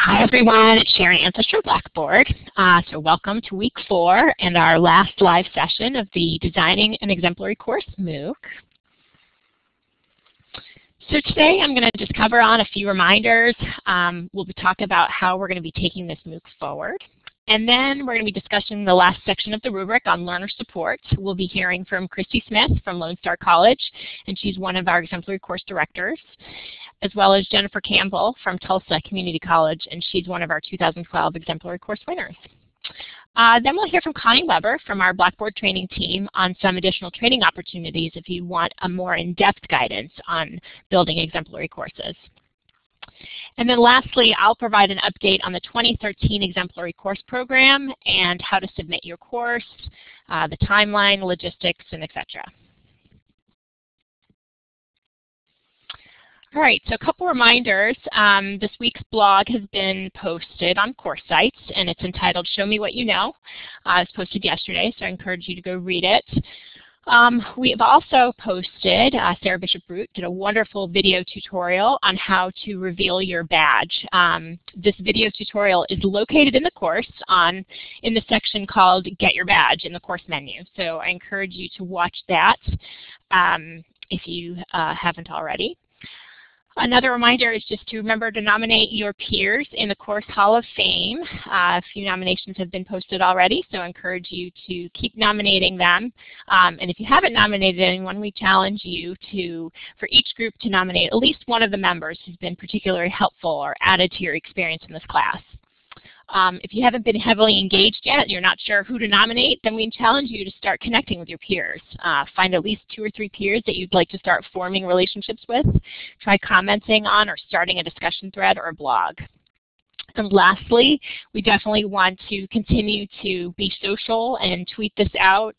Hi everyone, it's Sharon Anthony from Blackboard. So welcome to week 4 and our last live session of the Designing an Exemplary Course MOOC. So today I'm going to just cover on a few reminders. We'll talk about how we're going to be taking this MOOC forward. And then we're going to be discussing the last section of the rubric on learner support. We'll be hearing from Christy Smith from Lone Star College, and she's one of our Exemplary Course Directors, as well as Jennifer Campbell from Tulsa Community College, and she's one of our 2012 Exemplary Course winners. Then we'll hear from Connie Weber from our Blackboard training team on some additional training opportunities if you want a more in-depth guidance on building exemplary courses. And then lastly, I'll provide an update on the 2013 Exemplary Course Program and how to submit your course, the timeline, logistics, and etc. All right, so a couple reminders. This week's blog has been posted on CourseSites, and it's entitled Show Me What You Know. It was posted yesterday, so I encourage you to go read it. We have also posted, Sarah Bishop-Root did a wonderful video tutorial on how to reveal your badge. This video tutorial is located in the course in the section called Get Your Badge in the course menu. So I encourage you to watch that if you haven't already. Another reminder is just to remember to nominate your peers in the Course Hall of Fame. A few nominations have been posted already, so I encourage you to keep nominating them. And if you haven't nominated anyone, we challenge you for each group to nominate at least one of the members who's been particularly helpful or added to your experience in this class. If you haven't been heavily engaged yet and you're not sure who to nominate, then we challenge you to start connecting with your peers. Find at least 2 or 3 peers that you'd like to start forming relationships with. Try commenting on or starting a discussion thread or a blog. And lastly, we definitely want to continue to be social and tweet this out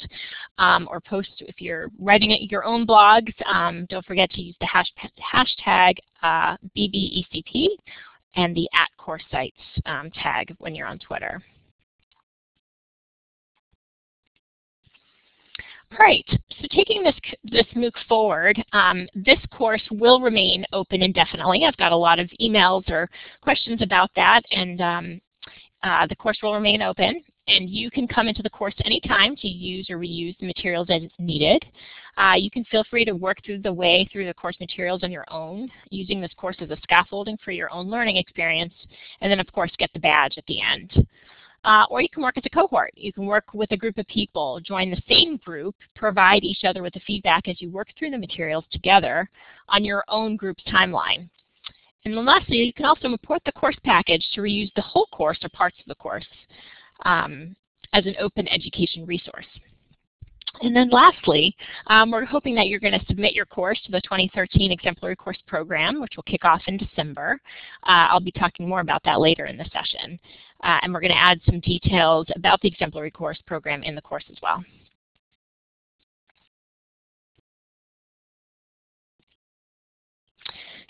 or post if you're writing your own blogs. Don't forget to use the hashtag BBECP and the @CourseSites tag when you're on Twitter. All right, so taking this MOOC forward, this course will remain open indefinitely. I've got a lot of emails or questions about that, and the course will remain open. And you can come into the course anytime to use or reuse the materials as needed. You can feel free to work through the course materials on your own, using this course as a scaffolding for your own learning experience, and then of course get the badge at the end. Or you can work as a cohort. You can work with a group of people, join the same group, provide each other with the feedback as you work through the materials together on your own group's timeline. And then lastly, you can also import the course package to reuse the whole course or parts of the course as an open education resource. And then lastly, we're hoping that you're going to submit your course to the 2013 Exemplary Course Program, which will kick off in December. I'll be talking more about that later in the session. And we're going to add some details about the Exemplary Course Program in the course as well.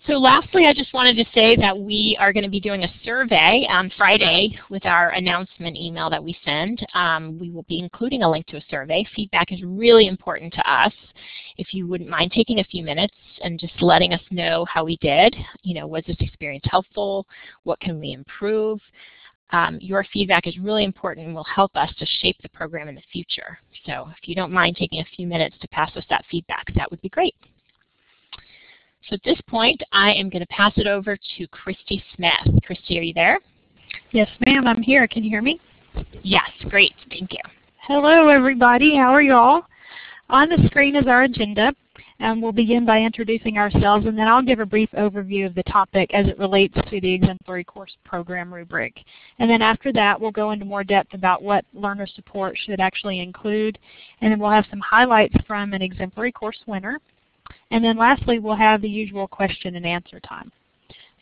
So lastly, I just wanted to say that we are going to be doing a survey on Friday with our announcement email that we send. We will be including a link to a survey. Feedback is really important to us. If you wouldn't mind taking a few minutes and just letting us know how we did. Was this experience helpful? What can we improve? Your feedback is really important and will help us to shape the program in the future. So if you don't mind taking a few minutes to pass us that feedback, that would be great. So at this point, I am going to pass it over to Christy Smith. Christy, are you there? Yes, ma'am, I'm here. Can you hear me? Yes, great. Thank you. Hello, everybody. How are you all? On the screen is our agenda, and we'll begin by introducing ourselves, and then I'll give a brief overview of the topic as it relates to the Exemplary Course Program rubric. And then after that, we'll go into more depth about what learner support should actually include, and then we'll have some highlights from an Exemplary Course winner. And then lastly, we'll have the usual question and answer time.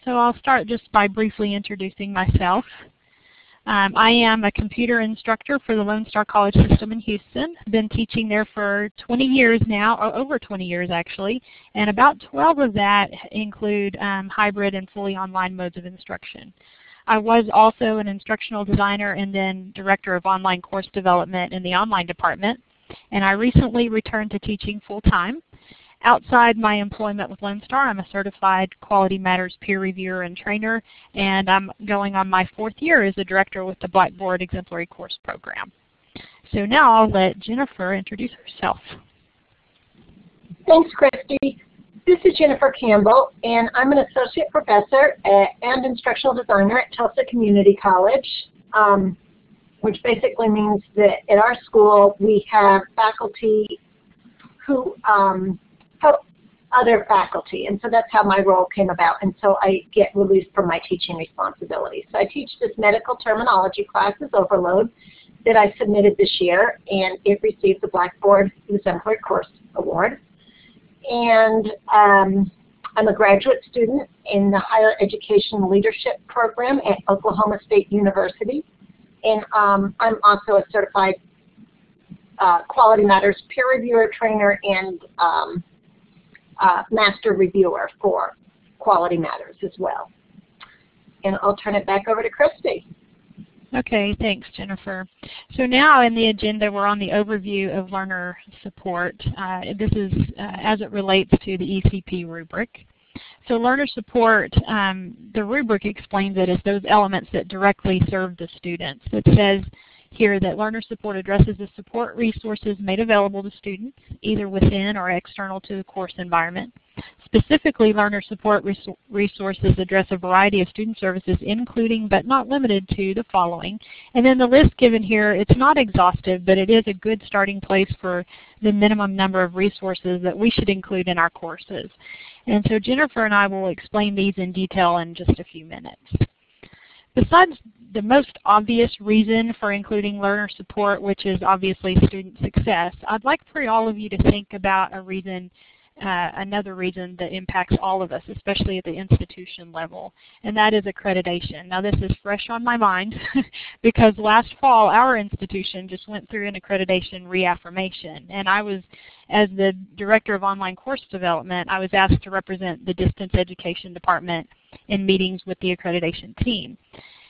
So I'll start just by briefly introducing myself. I am a computer instructor for the Lone Star College system in Houston. I've been teaching there for 20 years now, or over 20 years actually, and about 12 of that include hybrid and fully online modes of instruction. I was also an instructional designer and then director of online course development in the online department, and I recently returned to teaching full-time. Outside my employment with Lone Star, I'm a certified Quality Matters peer reviewer and trainer, and I'm going on my 4th year as a director with the Blackboard Exemplary Course Program. So now I'll let Jennifer introduce herself. Thanks, Christy. This is Jennifer Campbell, and I'm an associate professor and instructional designer at Tulsa Community College, which basically means that at our school we have faculty who help other faculty, and so that's how my role came about, and so I get released from my teaching responsibilities. So I teach this medical terminology classes, Overload, that I submitted this year, and it received the Blackboard Exemplary Course Award. And I'm a graduate student in the Higher Education Leadership Program at Oklahoma State University, and I'm also a certified Quality Matters peer reviewer, trainer, and master reviewer for Quality Matters as well. And I'll turn it back over to Christy. Okay, thanks, Jennifer. So now in the agenda, we're on the overview of learner support. This is as it relates to the ECP rubric. So learner support, the rubric explains it as those elements that directly serve the students. It says here that learner support addresses the support resources made available to students, either within or external to the course environment. Specifically, learner support resources address a variety of student services, including but not limited to the following. And then the list given here, it's not exhaustive, but it is a good starting place for the minimum number of resources that we should include in our courses. And so Jennifer and I will explain these in detail in just a few minutes. Besides the most obvious reason for including learner support, which is obviously student success, I'd like for all of you to think about a reason, another reason that impacts all of us, especially at the institution level, and that is accreditation. Now this is fresh on my mind because last fall our institution just went through an accreditation reaffirmation, and I was, as the Director of Online Course Development, I was asked to represent the Distance Education Department in meetings with the accreditation team.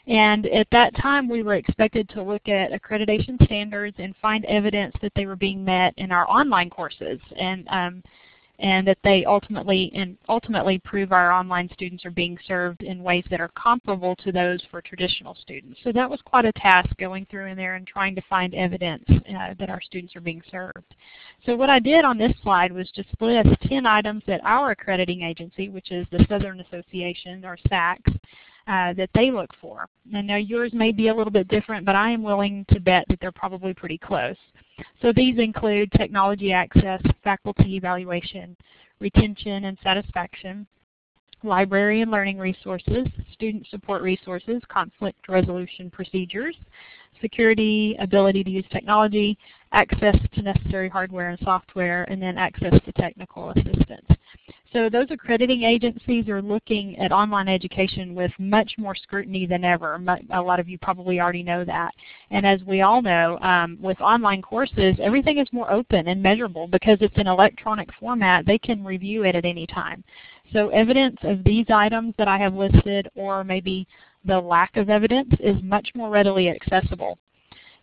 And at that time we were expected to look at accreditation standards and find evidence that they were being met in our online courses, and that they ultimately prove our online students are being served in ways that are comparable to those for traditional students. So that was quite a task, going through in there and trying to find evidence that our students are being served. So what I did on this slide was just list 10 items that our accrediting agency, which is the Southern Association, or SACS, that they look for. And now yours may be a little bit different, but I am willing to bet that they're probably pretty close. So these include technology access, faculty evaluation, retention and satisfaction, library and learning resources, student support resources, conflict resolution procedures, security, ability to use technology, access to necessary hardware and software, and then access to technical assistance. So those accrediting agencies are looking at online education with much more scrutiny than ever. A lot of you probably already know that. And as we all know, with online courses, everything is more open and measurable because it's an electronic format. They can review it at any time. So evidence of these items that I have listed, or maybe the lack of evidence, is much more readily accessible.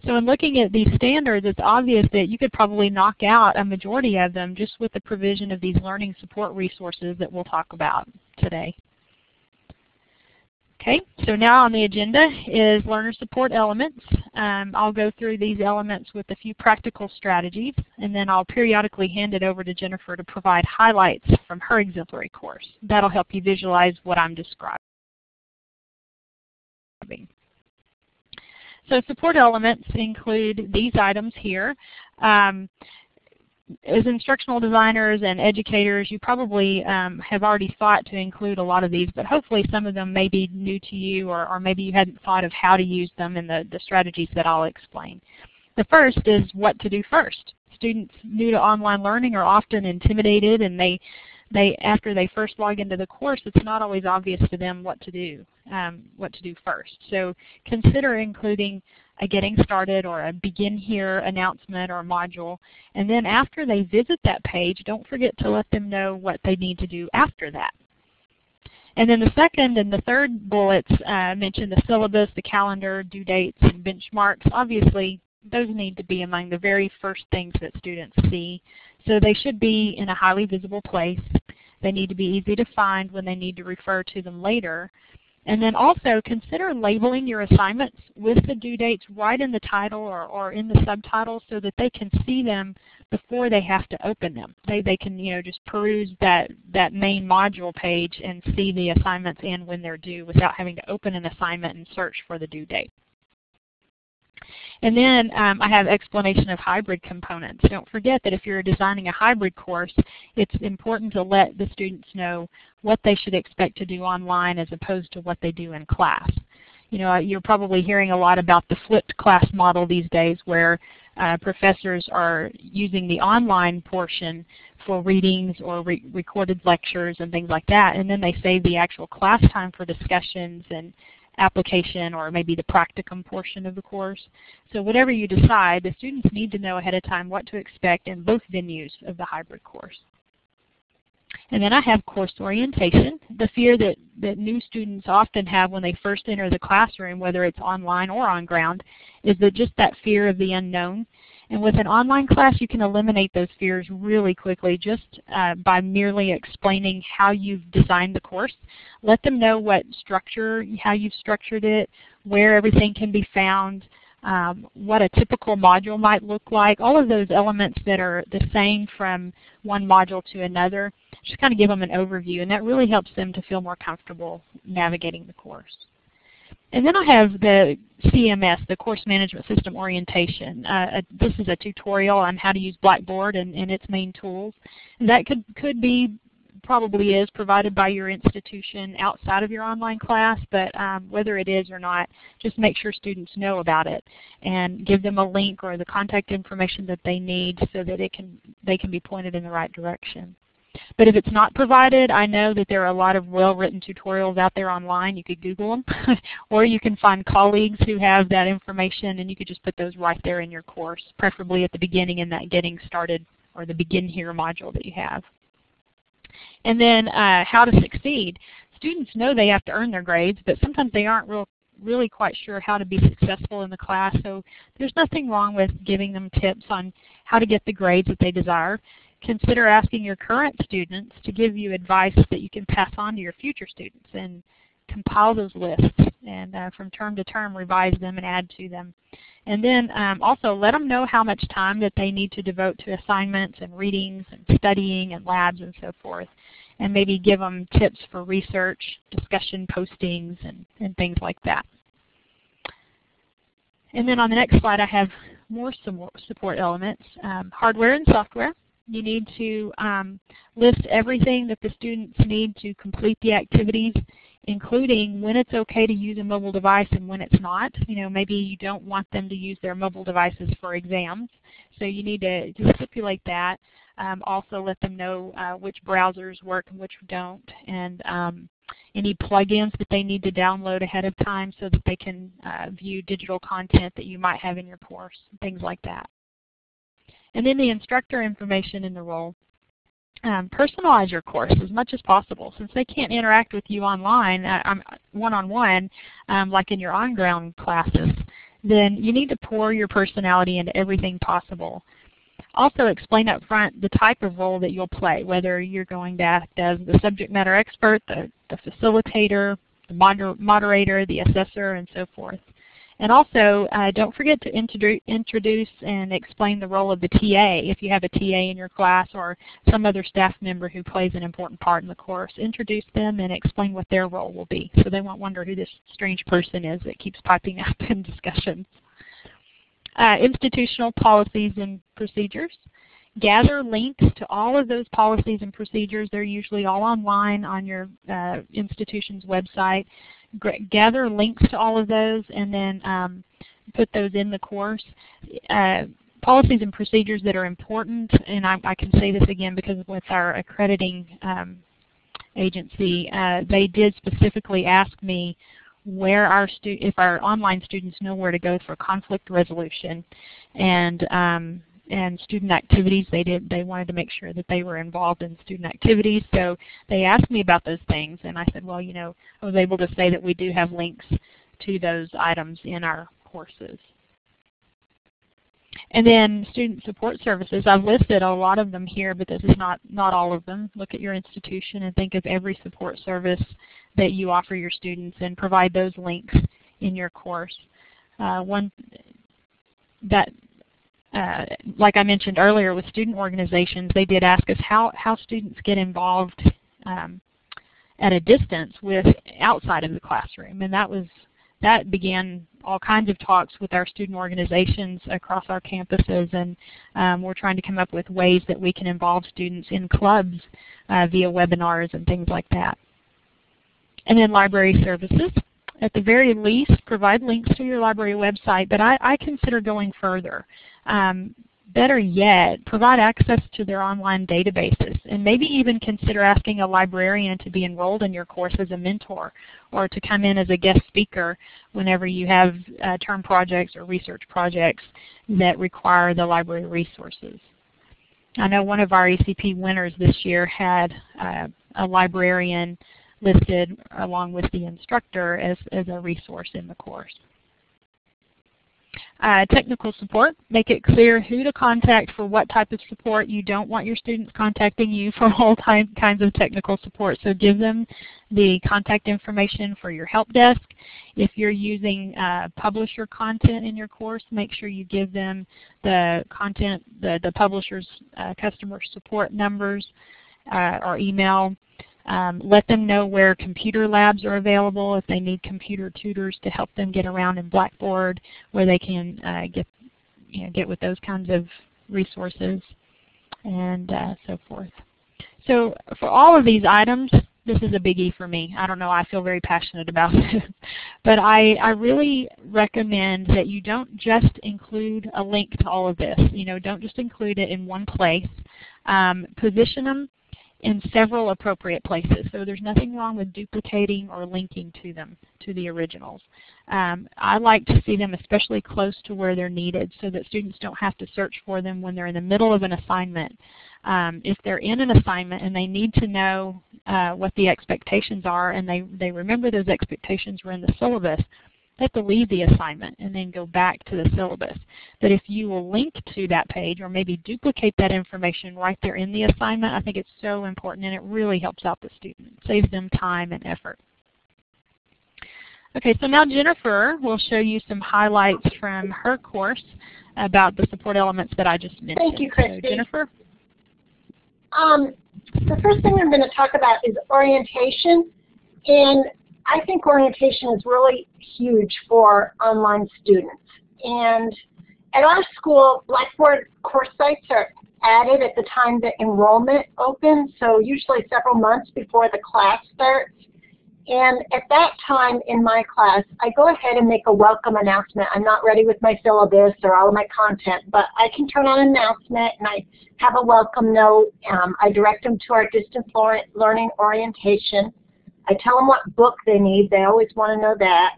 So in looking at these standards, it's obvious that you could probably knock out a majority of them just with the provision of these learning support resources that we'll talk about today. Okay, so now on the agenda is learner support elements. I'll go through these elements with a few practical strategies, and then I'll periodically hand it over to Jennifer to provide highlights from her exemplary course. That'll help you visualize what I'm describing. So support elements include these items here. As instructional designers and educators, you probably have already thought to include a lot of these, but hopefully some of them may be new to you, or maybe you hadn't thought of how to use them in the strategies that I'll explain. The first is what to do first. Students new to online learning are often intimidated, and after they first log into the course, it's not always obvious to them what to do first. So consider including a getting started or a begin here announcement or module. And then after they visit that page, don't forget to let them know what they need to do after that. And then the second and the third bullets mention the syllabus, the calendar, due dates, and benchmarks. Obviously, those need to be among the very first things that students see. So they should be in a highly visible place. They need to be easy to find when they need to refer to them later. And then also consider labeling your assignments with the due dates right in the title or in the subtitle so that they can see them before they have to open them. They can just peruse that main module page and see the assignments and when they're due without having to open an assignment and search for the due date. And then I have explanation of hybrid components. Don't forget that if you're designing a hybrid course, it's important to let the students know what they should expect to do online as opposed to what they do in class. You're probably hearing a lot about the flipped class model these days where professors are using the online portion for readings or recorded lectures and things like that, and then they save the actual class time for discussions and application or maybe the practicum portion of the course. So whatever you decide, the students need to know ahead of time what to expect in both venues of the hybrid course. And then I have course orientation. The fear that new students often have when they first enter the classroom, whether it's online or on ground, is just that fear of the unknown. And with an online class, you can eliminate those fears really quickly just by merely explaining how you've designed the course. Let them know what structure, how you've structured it, where everything can be found, what a typical module might look like, all of those elements that are the same from one module to another. Just kind of give them an overview, and that really helps them to feel more comfortable navigating the course. And then I have the CMS, the Course Management System Orientation. This is a tutorial on how to use Blackboard and its main tools. And that could be, probably is, provided by your institution outside of your online class, but whether it is or not, just make sure students know about it and give them a link or the contact information that they need so that they can be pointed in the right direction. But if it's not provided, I know that there are a lot of well-written tutorials out there online. You could Google them, or you can find colleagues who have that information, and you could just put those right there in your course, preferably at the beginning in that Getting Started or the Begin Here module that you have. And then how to succeed. Students know they have to earn their grades, but sometimes they aren't really quite sure how to be successful in the class, so there's nothing wrong with giving them tips on how to get the grades that they desire. Consider asking your current students to give you advice that you can pass on to your future students, and compile those lists and from term to term revise them and add to them. And then also let them know how much time that they need to devote to assignments and readings and studying and labs and so forth, and maybe give them tips for research, discussion postings, and things like that. And then on the next slide I have more support elements, hardware and software. You need to list everything that the students need to complete the activities, including when it's okay to use a mobile device and when it's not. Maybe you don't want them to use their mobile devices for exams, so you need to stipulate that. Also let them know which browsers work and which don't, and any plugins that they need to download ahead of time so that they can view digital content that you might have in your course, things like that. And then the instructor information in the role. Personalize your course as much as possible. Since they can't interact with you online, one-on-one, like in your on-ground classes, then you need to pour your personality into everything possible. Also explain up front the type of role that you'll play, whether you're going to act as the subject matter expert, the facilitator, the moderator, the assessor, and so forth. And also, don't forget to introduce and explain the role of the TA. If you have a TA in your class or some other staff member who plays an important part in the course, introduce them and explain what their role will be, so they won't wonder who this strange person is that keeps popping up in discussions. Institutional policies and procedures. Gather links to all of those policies and procedures. They're usually all online on your institution's website. Gather links to all of those and then put those in the course. Policies and procedures that are important, and I can say this again because with our accrediting agency, they did specifically ask me where if our online students know where to go for conflict resolution and student activities. They wanted to make sure that they were involved in student activities, so they asked me about those things, and I said, well, I was able to say that we do have links to those items in our courses. And then student support services, I've listed a lot of them here, but this is not all of them. Look at your institution and think of every support service that you offer your students and provide those links in your course. One that, like I mentioned earlier with student organizations, they did ask us how students get involved at a distance with outside of the classroom, and that began all kinds of talks with our student organizations across our campuses, and we're trying to come up with ways that we can involve students in clubs via webinars and things like that. And then library services. At the very least, provide links to your library website, but I consider going further. Better yet, provide access to their online databases, and maybe even consider asking a librarian to be enrolled in your course as a mentor, or to come in as a guest speaker whenever you have term projects or research projects that require the library resources. I know one of our ECP winners this year had a librarian listed along with the instructor as a resource in the course. Technical support, make it clear who to contact for what type of support. You don't want your students contacting you for all kinds of technical support, so give them the contact information for your help desk. If you're using publisher content in your course, make sure you give them the content, the publisher's customer support numbers or email. Let them know where computer labs are available, if they need computer tutors to help them get around in Blackboard, where they can get with those kinds of resources, and so forth. So for all of these items, this is a biggie for me. I don't know, I feel very passionate about this. But I really recommend that you don't just include a link to all of this. Don't just include it in one place. Position them in several appropriate places. So there's nothing wrong with duplicating or linking to them, to the originals. I like to see them especially close to where they're needed so that students don't have to search for them when they're in the middle of an assignment. If they're in an assignment and they need to know what the expectations are, and they remember those expectations were in the syllabus, they have to leave the assignment and then go back to the syllabus. But if you will link to that page or maybe duplicate that information right there in the assignment, I think it's so important, and it really helps out the student. It saves them time and effort. Okay, so now Jennifer will show you some highlights from her course about the support elements that I just mentioned. Thank you, Christy. So, Jennifer? The first thing I'm going to talk about is orientation, and I think orientation is really huge for online students. And at our school, Blackboard CourseSites are added at the time that enrollment opens, so usually several months before the class starts. And at that time in my class, I go ahead and make a welcome announcement. I'm not ready with my syllabus or all of my content, but I can turn on an announcement and I have a welcome note. I direct them to our distance learning orientation. I tell them what book they need. They always want to know that.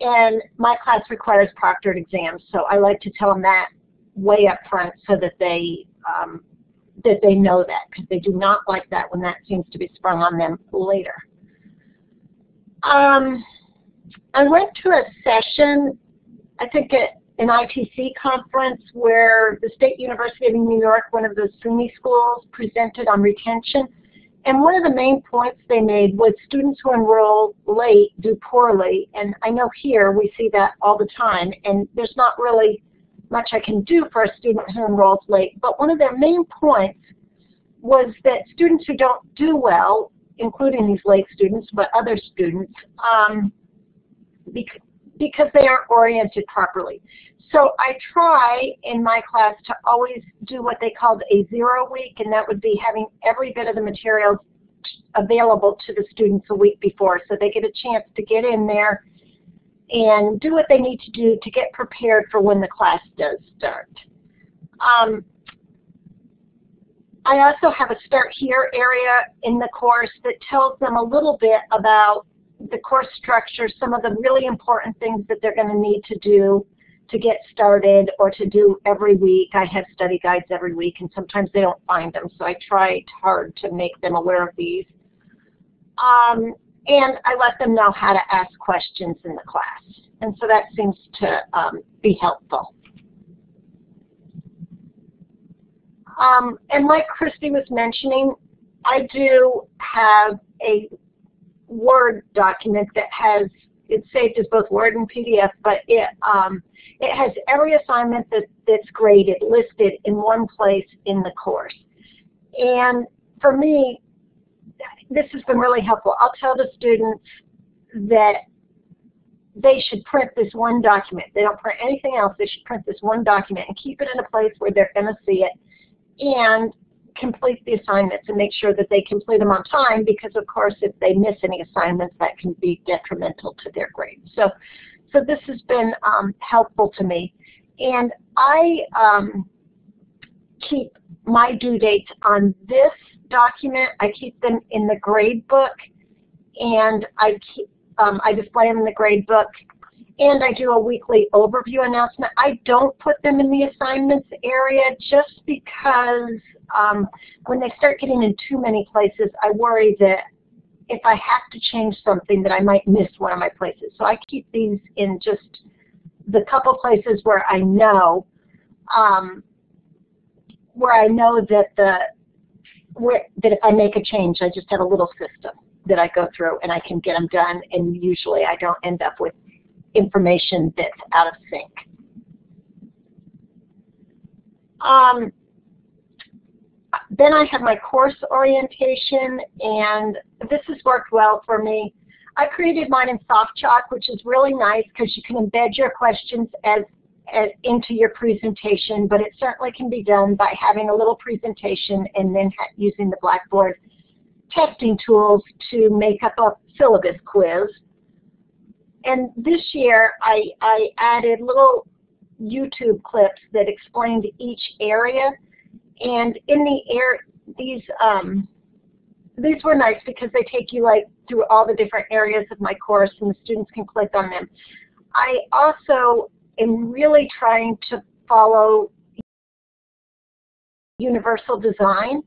And my class requires proctored exams, so I like to tell them that way up front so that they know that, because they do not like that when that seems to be sprung on them later. I went to a session, I think at an ITC conference, where the State University of New York, one of those SUNY schools, presented on retention. And one of the main points they made was students who enroll late do poorly. And I know here we see that all the time, and there's not really much I can do for a student who enrolls late. But one of their main points was that students who don't do well, including these late students, but other students, because they aren't oriented properly. So I try in my class to always do what they called a 0 week, and that would be having every bit of the materials available to the students a week before, so they get a chance to get in there and do what they need to do to get prepared for when the class does start. I also have a Start Here area in the course that tells them a little bit about the course structure, some of the really important things that they're going to need to do to get started or to do every week. I have study guides every week, and sometimes they don't find them, so I try hard to make them aware of these. And I let them know how to ask questions in the class, and so that seems to be helpful. And like Christy was mentioning, I do have a Word document that has, it's saved as both Word and PDF, but it has every assignment that's graded listed in one place in the course. And for me, this has been really helpful. I'll tell the students that they should print this one document. They don't print anything else. They should print this one document and keep it in a place where they're going to see it and complete the assignments and make sure that they complete them on time, because of course if they miss any assignments, that can be detrimental to their grade. So this has been helpful to me. And I keep my due dates on this document. I keep them in the grade book, and I display them in the grade book, and I do a weekly overview announcement. I don't put them in the assignments area just because when they start getting in too many places, I worry that if I have to change something that I might miss one of my places. So I keep these in just the couple places where I know that that if I make a change, I just have a little system that I go through and I can get them done, and usually I don't end up with information that's out of sync. Then I have my course orientation, and this has worked well for me. I created mine in SoftChalk, which is really nice because you can embed your questions into your presentation, but it certainly can be done by having a little presentation and then using the Blackboard testing tools to make up a syllabus quiz. And this year I added little YouTube clips that explained each area, and in these were nice because they take you like through all the different areas of my course, and the students can click on them. I also am really trying to follow universal design,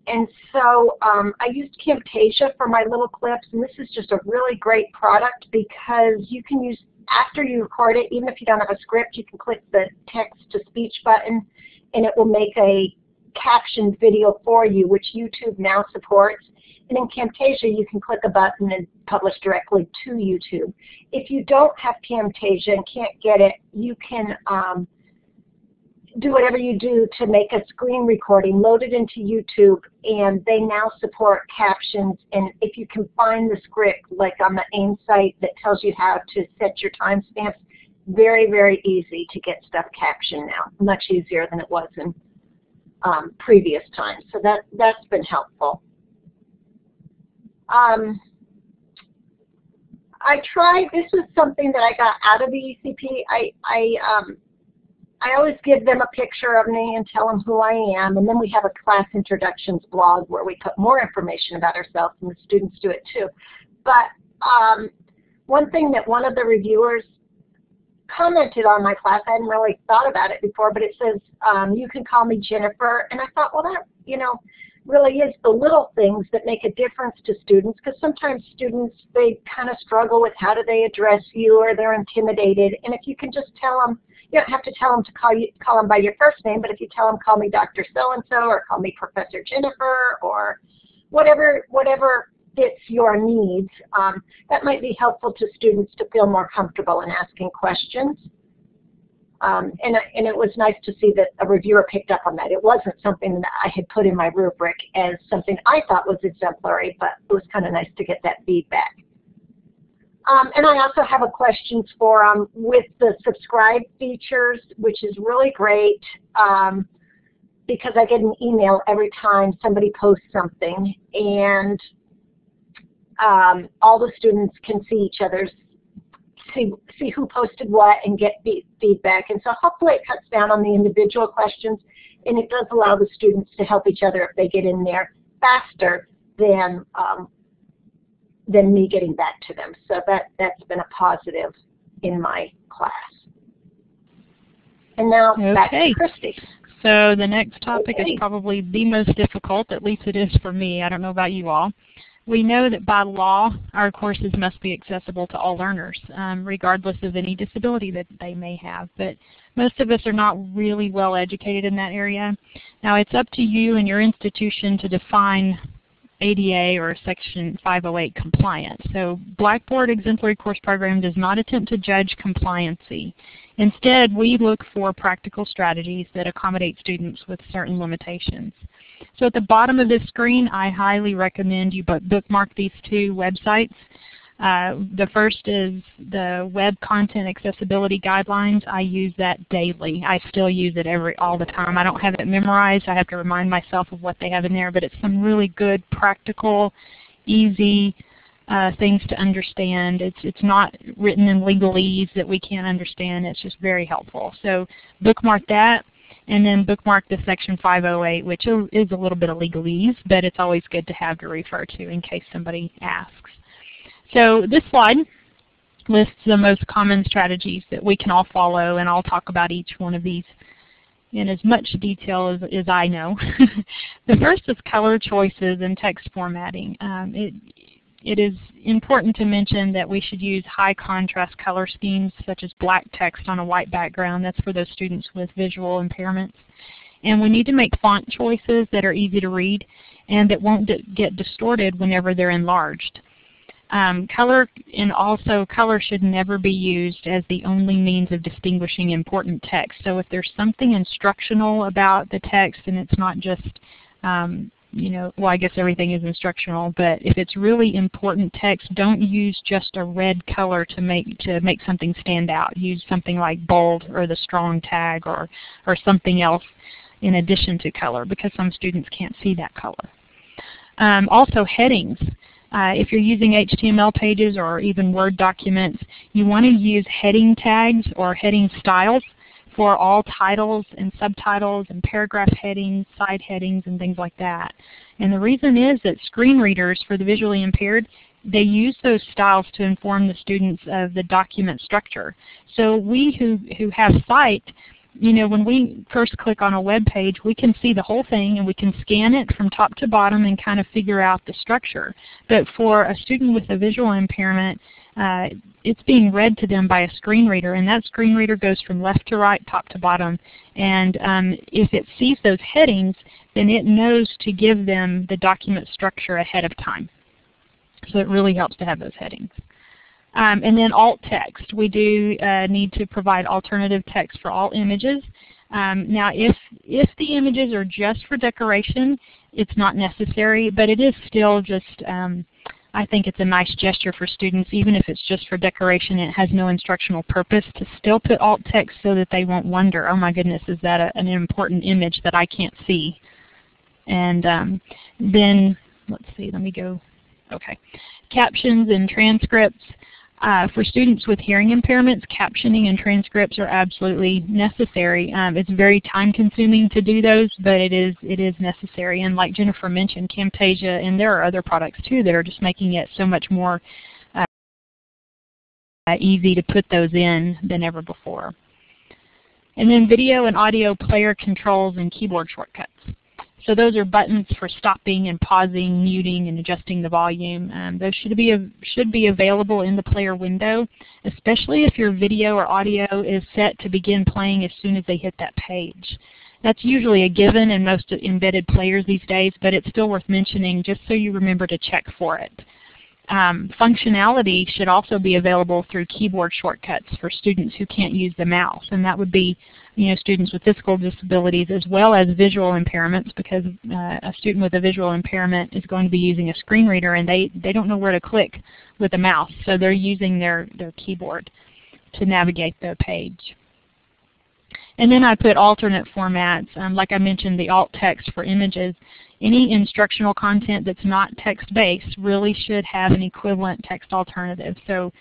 and so I used Camtasia for my little clips, and this is just a really great product because you can use, after you record it, even if you don't have a script, you can click the text-to-speech button and it will make a captioned video for you, which YouTube now supports. And in Camtasia, you can click a button and publish directly to YouTube. If you don't have Camtasia and can't get it, you can do whatever you do to make a screen recording, load it into YouTube, and they now support captions. And if you can find the script, like on the AIM site that tells you how to set your timestamps, very, very easy to get stuff captioned now, much easier than it was in previous times. So that's been helpful. I tried, this was something that I got out of the ECP. I always give them a picture of me and tell them who I am, and then we have a class introductions blog where we put more information about ourselves, and the students do it too. But one thing that one of the reviewers commented on my class, I hadn't really thought about it before, but it says, you can call me Jennifer, and I thought, well, that, really is the little things that make a difference to students, because sometimes students, they kind of struggle with how do they address you, or they're intimidated, and if you can just tell them, you don't have to tell them to call them by your first name, but if you tell them, call me Dr. So-and-so, or call me Professor Jennifer, or whatever fits your needs, that might be helpful to students to feel more comfortable in asking questions. And it was nice to see that a reviewer picked up on that. It wasn't something that I had put in my rubric as something I thought was exemplary, but it was kind of nice to get that feedback. And I also have a questions forum with the subscribe features, which is really great because I get an email every time somebody posts something, and all the students can see each other's, see who posted what and get feedback. And so hopefully it cuts down on the individual questions, and it does allow the students to help each other if they get in there faster than me getting back to them. So that's been a positive in my class. And now back to Christy. So the next topic is probably the most difficult, at least it is for me. I don't know about you all. We know that by law, our courses must be accessible to all learners, regardless of any disability that they may have. But most of us are not really well educated in that area. Now, it's up to you and your institution to define ADA or Section 508 compliance. So Blackboard Exemplary Course Program does not attempt to judge compliancy. Instead, we look for practical strategies that accommodate students with certain limitations. So at the bottom of this screen, I highly recommend you bookmark these two websites. The first is the Web Content Accessibility Guidelines. I use that daily. I still use it all the time. I don't have it memorized. I have to remind myself of what they have in there, but it's some really good, practical, easy things to understand. It's not written in legalese that we can't understand. It's just very helpful. So bookmark that. And then bookmark the Section 508, which is a little bit of legalese, but it's always good to have to refer to in case somebody asks. So this slide lists the most common strategies that we can all follow, and I'll talk about each one of these in as much detail as I know. The first is color choices and text formatting. It is important to mention that we should use high contrast color schemes such as black text on a white background. That's for those students with visual impairments. And we need to make font choices that are easy to read and that won't get distorted whenever they're enlarged. Color should never be used as the only means of distinguishing important text. So if there's something instructional about the text and it's not just well, I guess everything is instructional, but if it's really important text, don't use just a red color to make something stand out. Use something like bold or the strong tag or something else in addition to color, because some students can't see that color. Also headings. If you're using HTML pages or even Word documents, you want to use heading tags or heading styles for all titles and subtitles and paragraph headings, side headings, and things like that. And the reason is that screen readers for the visually impaired, they use those styles to inform the students of the document structure. So we who have sight, when we first click on a web page, we can see the whole thing and we can scan it from top to bottom and kind of figure out the structure. But for a student with a visual impairment, it's being read to them by a screen reader, and that screen reader goes from left to right, top to bottom. And if it sees those headings, then it knows to give them the document structure ahead of time. So it really helps to have those headings. And then alt text. We do need to provide alternative text for all images. Now if the images are just for decoration, it's not necessary, but it is still just, I think it's a nice gesture for students, even if it's just for decoration and it has no instructional purpose, to still put alt text so that they won't wonder, oh my goodness, is that an important image that I can't see? And then, let's see, let me go, okay. Captions and transcripts. For students with hearing impairments, captioning and transcripts are absolutely necessary. It's very time-consuming to do those, but it is necessary. And like Jennifer mentioned, Camtasia, and there are other products too that are just making it so much more easy to put those in than ever before. And then video and audio player controls and keyboard shortcuts. So those are buttons for stopping and pausing, muting, and adjusting the volume. Those should be available in the player window, especially if your video or audio is set to begin playing as soon as they hit that page. That's usually a given in most embedded players these days, but it's still worth mentioning just so you remember to check for it. Functionality should also be available through keyboard shortcuts for students who can't use the mouse, and that would be students with physical disabilities as well as visual impairments, because a student with a visual impairment is going to be using a screen reader and they don't know where to click with a mouse, so they're using their keyboard to navigate the page. And then I put alternate formats, like I mentioned, the alt text for images. Any instructional content that's not text-based really should have an equivalent text alternative. So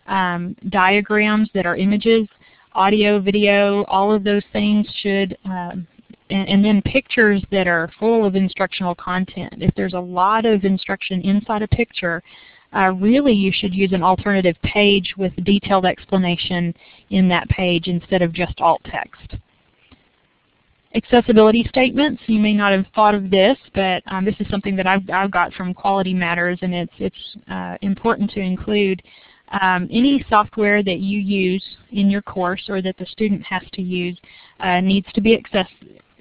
diagrams that are images, audio, video, all of those things should, and then pictures that are full of instructional content. If there's a lot of instruction inside a picture, really you should use an alternative page with detailed explanation in that page instead of just alt text. Accessibility statements. You may not have thought of this, but this is something that I've got from Quality Matters, and it's important to include any software that you use in your course or that the student has to use needs to be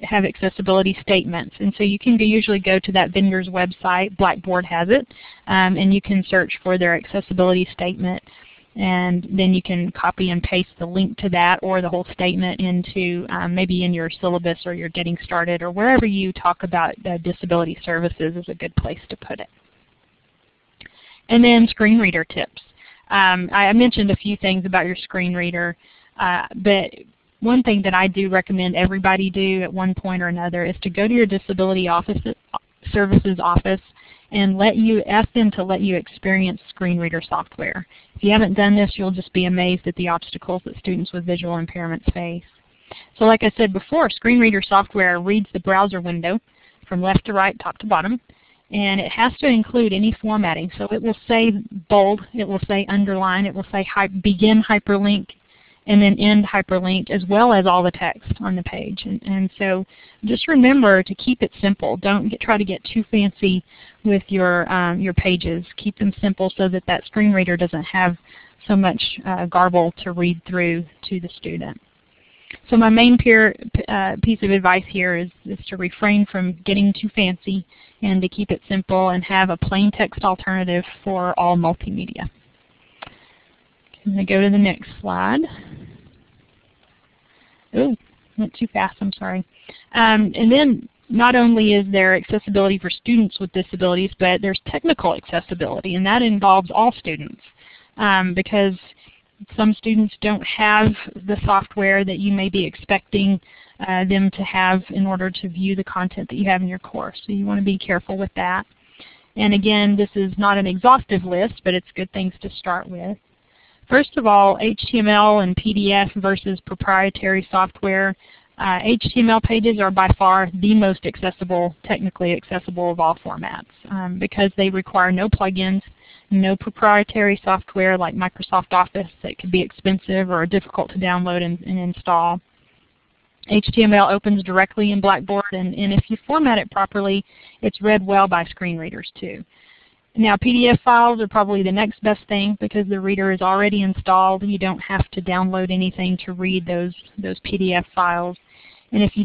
have accessibility statements. And so you can usually go to that vendor's website, Blackboard has it, and you can search for their accessibility statement, and then you can copy and paste the link to that or the whole statement into maybe in your syllabus or your Getting Started or wherever you talk about disability services is a good place to put it. And then screen reader tips. I mentioned a few things about your screen reader, but one thing that I do recommend everybody do at one point or another is to go to your disability services office and ask them to let you experience screen reader software. If you haven't done this, you'll just be amazed at the obstacles that students with visual impairments face. So like I said before, screen reader software reads the browser window from left to right, top to bottom, and it has to include any formatting. So it will say bold, it will say underline, it will say begin hyperlink, and then end hyperlink, as well as all the text on the page. And so just remember to keep it simple. Don't try to get too fancy with your pages. Keep them simple so that that screen reader doesn't have so much garble to read through to the student. So my main piece of advice here is to refrain from getting too fancy and to keep it simple and have a plain text alternative for all multimedia. I'm going to go to the next slide. Oh, went too fast, I'm sorry. And then not only is there accessibility for students with disabilities, but there's technical accessibility, and that involves all students because some students don't have the software that you may be expecting them to have in order to view the content that you have in your course. So you want to be careful with that. And again, this is not an exhaustive list, but it's good things to start with. First of all, HTML and PDF versus proprietary software. HTML pages are by far the most accessible, technically accessible of all formats because they require no plugins, no proprietary software like Microsoft Office that could be expensive or difficult to download and install. HTML opens directly in Blackboard, and if you format it properly, it's read well by screen readers too. Now PDF files are probably the next best thing because the reader is already installed. You don't have to download anything to read those PDF files. And if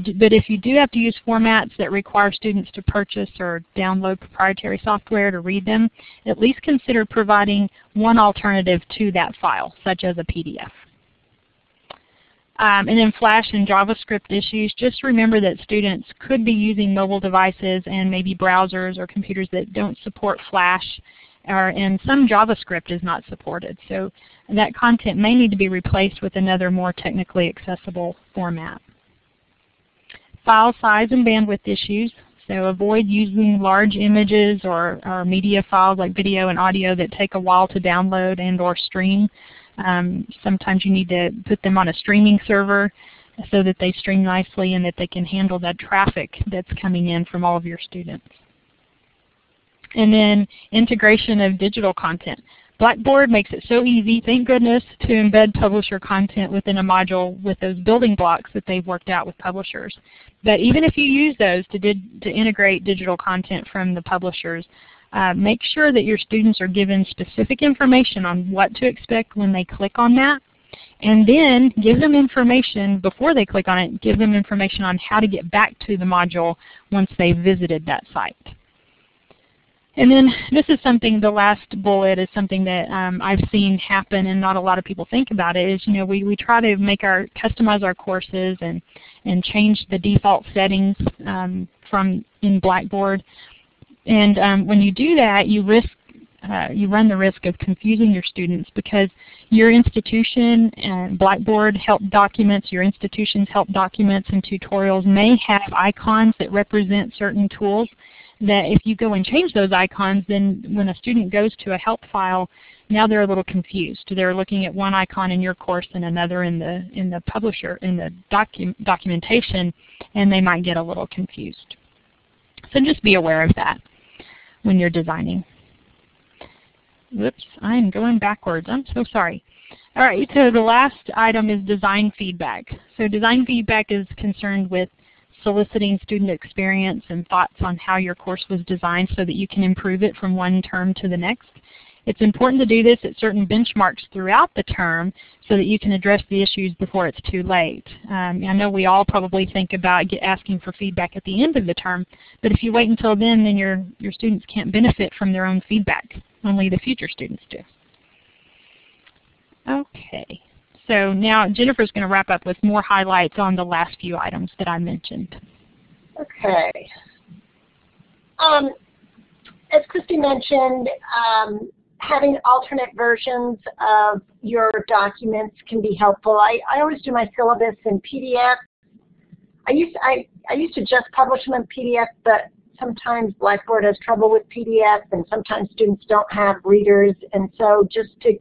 you do have to use formats that require students to purchase or download proprietary software to read them, at least consider providing one alternative to that file, such as a PDF. And then Flash and JavaScript issues, just remember that students could be using mobile devices and maybe browsers or computers that don't support Flash, and some JavaScript is not supported. So that content may need to be replaced with another more technically accessible format. File size and bandwidth issues. So avoid using large images or media files like video and audio that take a while to download and or stream. Sometimes you need to put them on a streaming server so that they stream nicely and that they can handle that traffic that's coming in from all of your students. And then integration of digital content. Blackboard makes it so easy, thank goodness, to embed publisher content within a module with those building blocks that they've worked out with publishers. But even if you use those to integrate digital content from the publishers, make sure that your students are given specific information on what to expect when they click on that, and then give them information before they click on it, give them information on how to get back to the module once they've visited that site. And then this is something, the last bullet is something that I've seen happen and not a lot of people think about it, is we try to customize our courses and change the default settings in Blackboard. And when you do that, you run the risk of confusing your students because your institution and Blackboard help documents, your institution's help documents and tutorials may have icons that represent certain tools that if you go and change those icons, then when a student goes to a help file, now they're a little confused. They're looking at one icon in your course and another in the publisher, in the documentation, and they might get a little confused. So just be aware of that when you're designing. Whoops, I'm going backwards. I'm so sorry. All right, so the last item is design feedback. So design feedback is concerned with soliciting student experience and thoughts on how your course was designed so that you can improve it from one term to the next. It's important to do this at certain benchmarks throughout the term so that you can address the issues before it's too late. I know we all probably think about asking for feedback at the end of the term, but if you wait until then your students can't benefit from their own feedback. Only the future students do. Okay, so now Jennifer's going to wrap up with more highlights on the last few items that I mentioned. Okay. As Christy mentioned, having alternate versions of your documents can be helpful. I always do my syllabus in PDF. I used to just publish them in PDF, but sometimes Blackboard has trouble with PDF, and sometimes students don't have readers. And so just to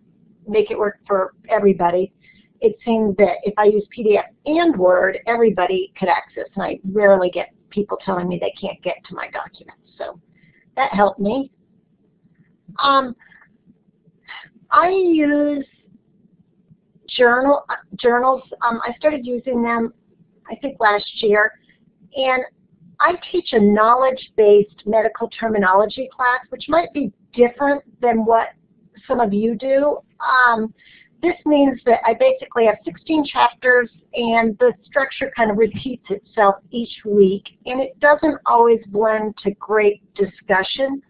make it work for everybody, it seemed that if I use PDF and Word, everybody could access, and I rarely get people telling me they can't get to my documents. So that helped me. I use journals. I started using them, I think, last year, and I teach a knowledge-based medical terminology class, which might be different than what some of you do. This means that I basically have 16 chapters, and the structure kind of repeats itself each week, and it doesn't always blend to great discussion.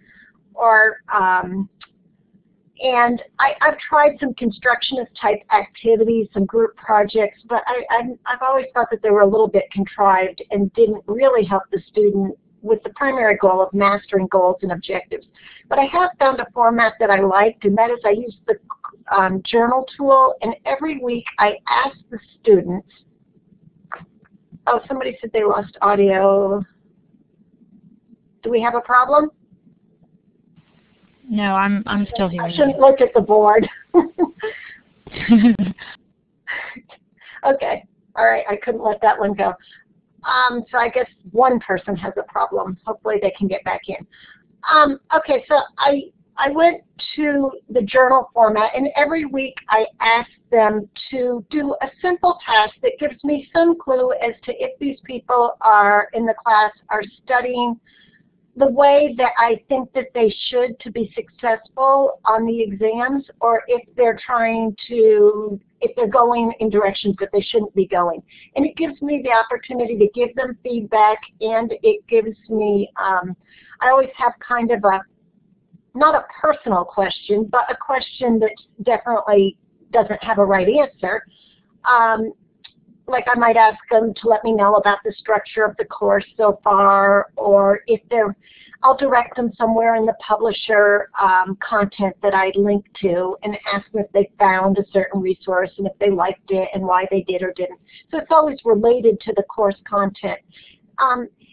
And I've tried some constructionist type activities, some group projects, but I've always thought that they were a little bit contrived and didn't really help the student with the primary goal of mastering goals and objectives. But I have found a format that I liked, and that is I use the journal tool, and every week I ask the students, oh, somebody said they lost audio. Do we have a problem? No, I'm still here. I shouldn't look at the board. Okay. All right. I couldn't let that one go. So I guess one person has a problem. Hopefully they can get back in. Okay. So I went to the journal format, and every week I ask them to do a simple task that gives me some clue as to if these people are in the class are studying the way that I think that they should to be successful on the exams, or if they're going in directions that they shouldn't be going. And it gives me the opportunity to give them feedback, and it gives me, I always have kind of not a personal question, but a question that definitely doesn't have a right answer. Like I might ask them to let me know about the structure of the course so far, or if I'll direct them somewhere in the publisher content that I link to and ask them if they found a certain resource and if they liked it and why they did or didn't. So it's always related to the course content.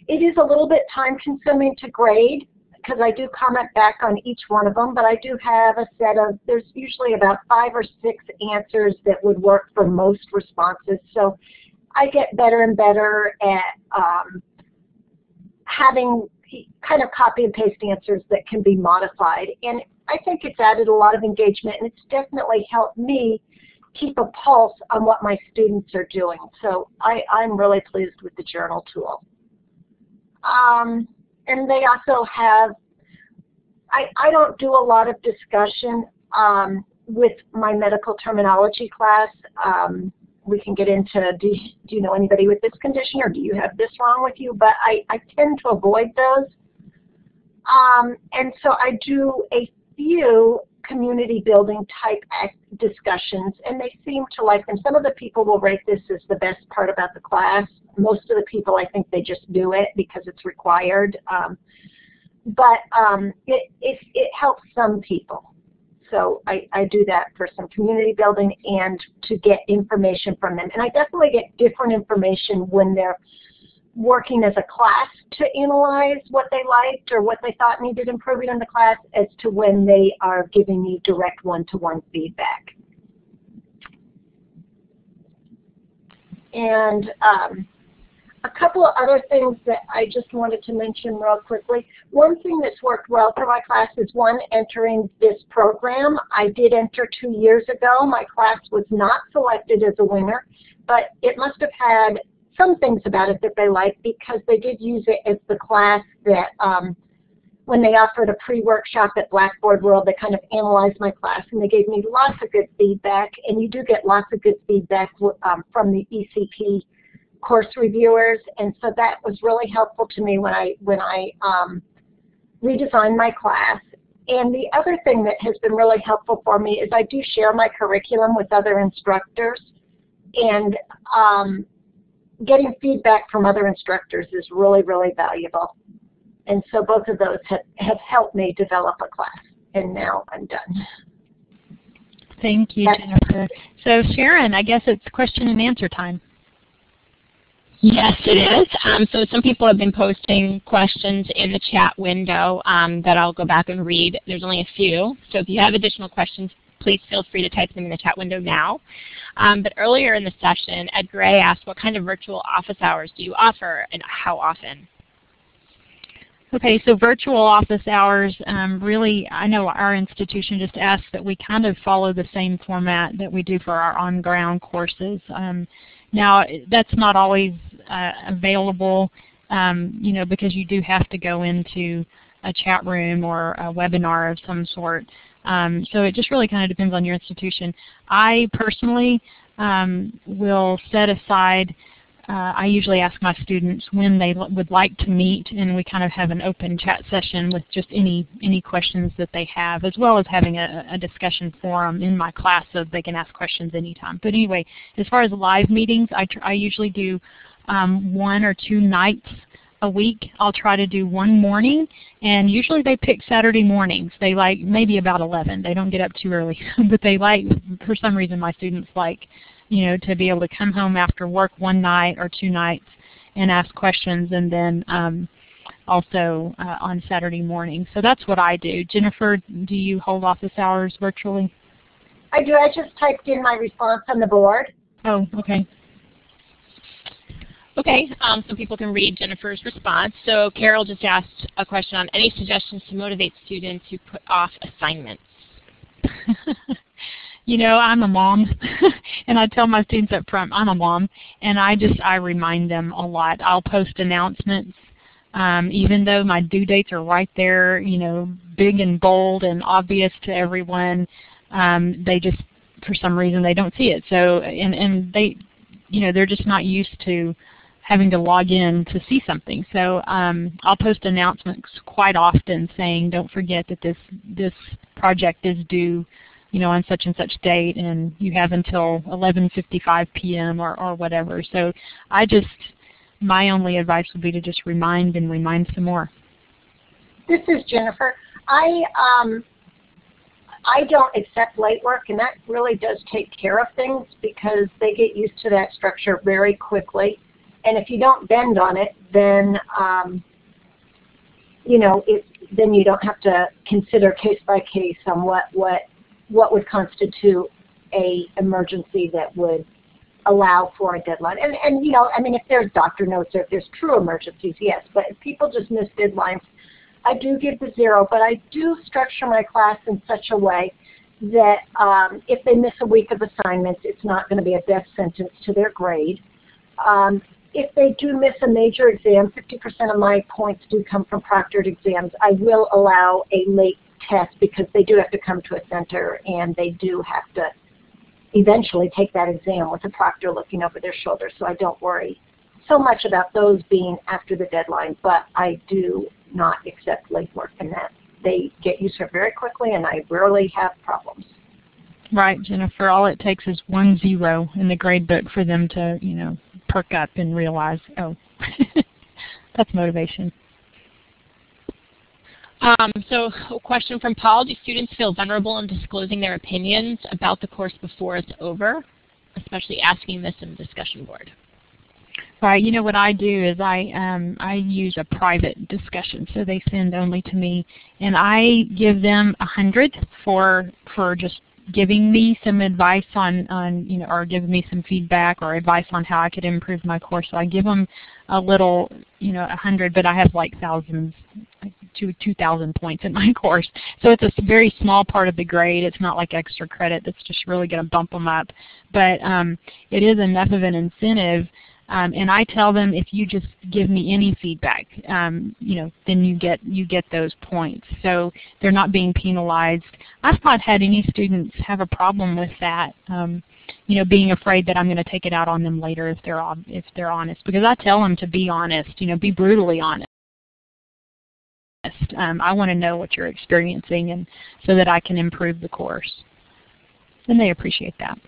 It is a little bit time consuming to grade because I do comment back on each one of them, but I do have a set of, there's usually about 5 or 6 answers that would work for most responses. So I get better and better at having kind of copy and paste answers that can be modified. And I think it's added a lot of engagement, and it's definitely helped me keep a pulse on what my students are doing. So I'm really pleased with the journal tool. And they also have, I don't do a lot of discussion with my medical terminology class. We can get into, do you know anybody with this condition, or do you have this wrong with you? But I tend to avoid those. And so I do a few community building type discussions, and they seem to like them. Some of the people will rate this as the best part about the class. Most of the people, I think they just do it because it's required. But it helps some people. So I do that for some community building and to get information from them. And I definitely get different information when they're working as a class to analyze what they liked or what they thought needed improving in the class as to when they are giving me direct one-to-one feedback. And a couple of other things that I just wanted to mention real quickly. One thing that's worked well for my class is entering this program. I did enter 2 years ago. My class was not selected as a winner, but it must have had some things about it that they liked, because they did use it as the class that when they offered a pre-workshop at Blackboard World, they kind of analyzed my class, and they gave me lots of good feedback. And you do get lots of good feedback from the ECP course reviewers, and so that was really helpful to me when I redesigned my class. And the other thing that has been really helpful for me is I do share my curriculum with other instructors, and getting feedback from other instructors is really, really valuable. And so both of those have helped me develop a class, and now I'm done. Thank you, Jennifer. So Sharon, I guess it's question and answer time. Yes, it is. So some people have been posting questions in the chat window that I'll go back and read. There's only a few, so if you have additional questions, please feel free to type them in the chat window now. But earlier in the session, Ed Gray asked, what kind of virtual office hours do you offer, and how often? Okay, so virtual office hours, really, I know our institution just asked that we kind of follow the same format that we do for our on-ground courses. Now, that's not always available, you know, because you do have to go into a chat room or a webinar of some sort. So it just really kind of depends on your institution. I personally will set aside, I usually ask my students when they would like to meet, and we kind of have an open chat session with just any questions that they have, as well as having a discussion forum in my class so they can ask questions anytime. But anyway, as far as live meetings, I usually do 1 or 2 nights a week. I'll try to do one morning, and usually they pick Saturday mornings. They like maybe about 11. They don't get up too early, but they like, for some reason my students like, you know, to be able to come home after work 1 night or 2 nights and ask questions, and then also on Saturday morning. So that's what I do. Jennifer, do you hold office hours virtually? I do. I just typed in my response on the board. Oh, okay. Okay, so people can read Jennifer's response. So Carol just asked a question on any suggestions to motivate students who put off assignments. You know, I'm a mom, and I tell my students up front, I'm a mom, and I remind them a lot. I'll post announcements, even though my due dates are right there, you know, big and bold and obvious to everyone. They just, for some reason, they don't see it. So, and they, you know, they're just not used to having to log in to see something. So I'll post announcements quite often saying, don't forget that this project is due, you know, on such and such date, and you have until 11:55 p.m. or whatever. So my only advice would be to just remind and remind some more. This is Jennifer. I don't accept late work, and that really does take care of things because they get used to that structure very quickly. And if you don't bend on it, then you know, then you don't have to consider case by case on what would constitute a emergency that would allow for a deadline. And you know, I mean, if there's doctor notes or if there's true emergencies, yes. But if people just miss deadlines, I do give the 0. But I do structure my class in such a way that if they miss a week of assignments, it's not going to be a death sentence to their grade. If they do miss a major exam, 50% of my points do come from proctored exams. I will allow a late test because they do have to come to a center, and they do have to eventually take that exam with a proctor looking over their shoulder, so I don't worry so much about those being after the deadline, but I do not accept late work in that. They get used to it very quickly, and I rarely have problems. Right, Jennifer. All it takes is 1 0 in the grade book for them to, you know, perk up and realize, oh, that's motivation. So a question from Paul. Do students feel vulnerable in disclosing their opinions about the course before it's over, especially asking this in the discussion board? Right. You know what I do is I use a private discussion, so they send only to me, and I give them 100 for just giving me some advice on you know, or giving me some feedback or advice on how I could improve my course. So I give them a little, you know, 100, but I have like thousands, 2,000 points in my course. So it's a very small part of the grade. It's not like extra credit that's just really going to bump them up. But it is enough of an incentive And I tell them, if you just give me any feedback, then you get those points. So they're not being penalized. I've not had any students have a problem with that. Being afraid that I'm going to take it out on them later if they're honest, because I tell them to be honest. Be brutally honest. I want to know what you're experiencing, and so that I can improve the course. And they appreciate that.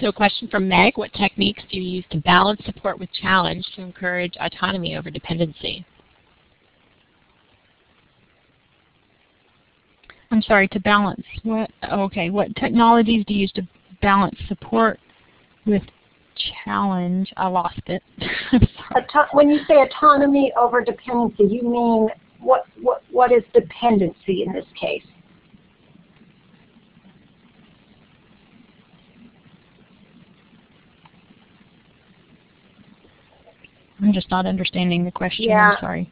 So a question from Meg: what techniques do you use to balance support with challenge to encourage autonomy over dependency? I'm sorry, to balance what? Okay, what technologies do you use to balance support with challenge? I lost it. I'm sorry. When you say autonomy over dependency, you mean what is dependency in this case? I'm just not understanding the question. Yeah. I'm sorry.